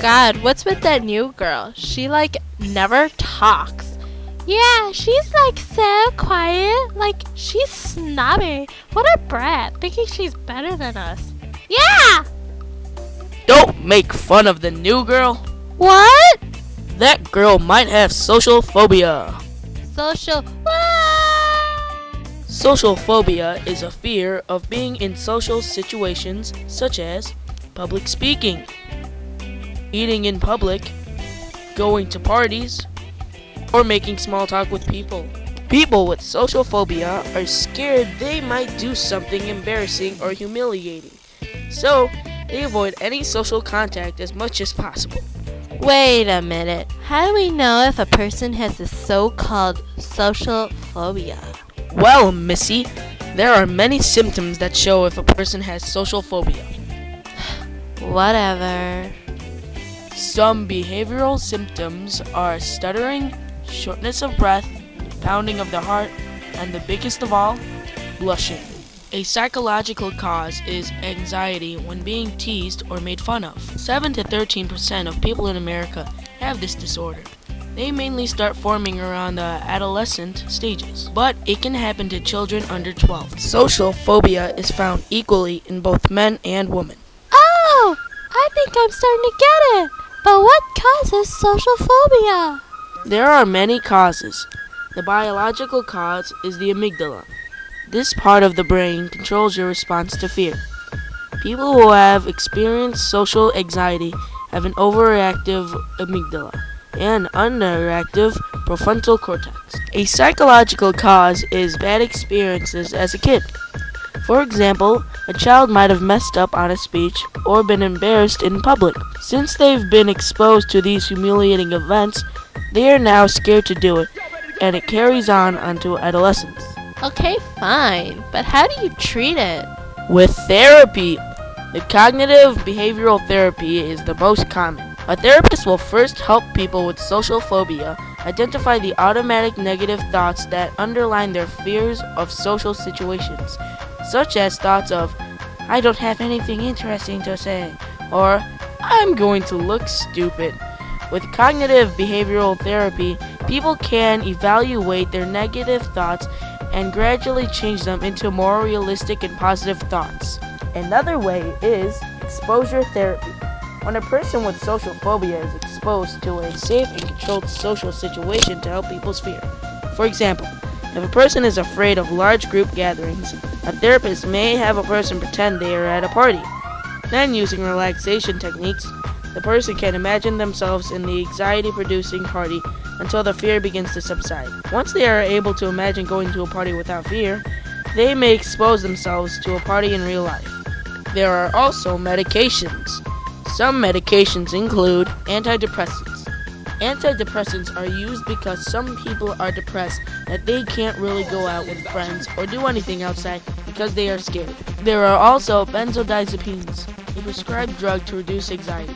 God, what's with that new girl? She never talks. Yeah, she's so quiet. She's snobby. What a brat, thinking she's better than us. Yeah! Don't make fun of the new girl. What? That girl might have social phobia. Social phobia is a fear of being in social situations such as public speaking, eating in public, going to parties, or making small talk with people. People with social phobia are scared they might do something embarrassing or humiliating, so they avoid any social contact as much as possible. Wait a minute. How do we know if a person has the so-called social phobia? Well, Missy, there are many symptoms that show if a person has social phobia. Whatever. Some behavioral symptoms are stuttering, shortness of breath, pounding of the heart, and the biggest of all, blushing. A psychological cause is anxiety when being teased or made fun of. 7 to 13% of people in America have this disorder. They mainly start forming around the adolescent stages, but it can happen to children under 12. Social phobia is found equally in both men and women. Oh, I think I'm starting to get it. But what causes social phobia? There are many causes. The biological cause is the amygdala. This part of the brain controls your response to fear. People who have experienced social anxiety have an overreactive amygdala and underactive prefrontal cortex. A psychological cause is bad experiences as a kid. For example, a child might have messed up on a speech or been embarrassed in public. Since they've been exposed to these humiliating events, they are now scared to do it, and it carries on onto adolescence. Okay, fine, but how do you treat it? With therapy. The cognitive behavioral therapy is the most common. A therapist will first help people with social phobia identify the automatic negative thoughts that underline their fears of social situations, such as thoughts of, I don't have anything interesting to say, or I'm going to look stupid. With cognitive behavioral therapy, people can evaluate their negative thoughts and gradually change them into more realistic and positive thoughts. Another way is exposure therapy. When a person with social phobia is exposed to a safe and controlled social situation to help people's fear. For example, if a person is afraid of large group gatherings, a therapist may have a person pretend they are at a party. Then, using relaxation techniques, the person can imagine themselves in the anxiety-producing party until the fear begins to subside. Once they are able to imagine going to a party without fear, they may expose themselves to a party in real life. There are also medications. Some medications include antidepressants. Antidepressants are used because some people are depressed that they can't really go out with friends or do anything outside because they are scared. There are also benzodiazepines, a prescribed drug to reduce anxiety.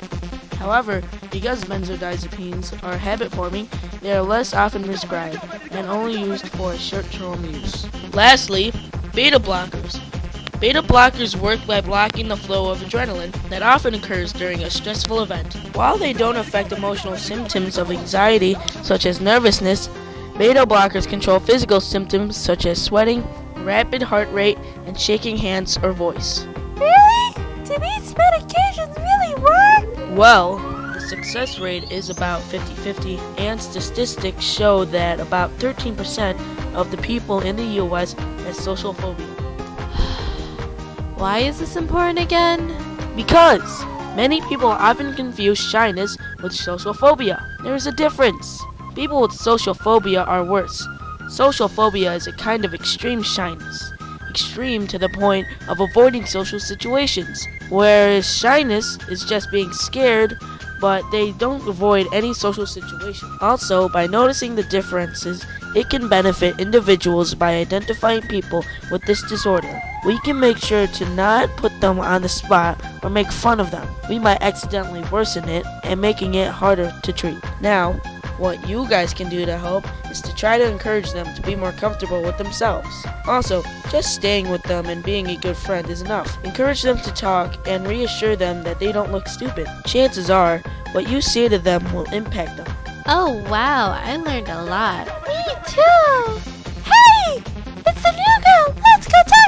However, because benzodiazepines are habit-forming, they are less often prescribed and only used for short-term use. Lastly, beta blockers. Beta blockers work by blocking the flow of adrenaline that often occurs during a stressful event. While they don't affect emotional symptoms of anxiety, such as nervousness, beta blockers control physical symptoms such as sweating, rapid heart rate, and shaking hands or voice. Really? Do these medications really work? Well, the success rate is about 50-50, and statistics show that about 13% of the people in the U.S. has social phobia. Why is this important again? Because many people often confuse shyness with social phobia. There is a difference. People with social phobia are worse. Social phobia is a kind of extreme shyness. Extreme to the point of avoiding social situations. Whereas shyness is just being scared, but they don't avoid any social situation. Also, by noticing the differences, it can benefit individuals by identifying people with this disorder. We can make sure to not put them on the spot or make fun of them. We might accidentally worsen it and making it harder to treat. Now, what you guys can do to help is to try to encourage them to be more comfortable with themselves. Also, just staying with them and being a good friend is enough. Encourage them to talk and reassure them that they don't look stupid. Chances are, What you say to them will impact them. Oh wow, I learned a lot. Me too! Hey! It's the new girl! Let's go talk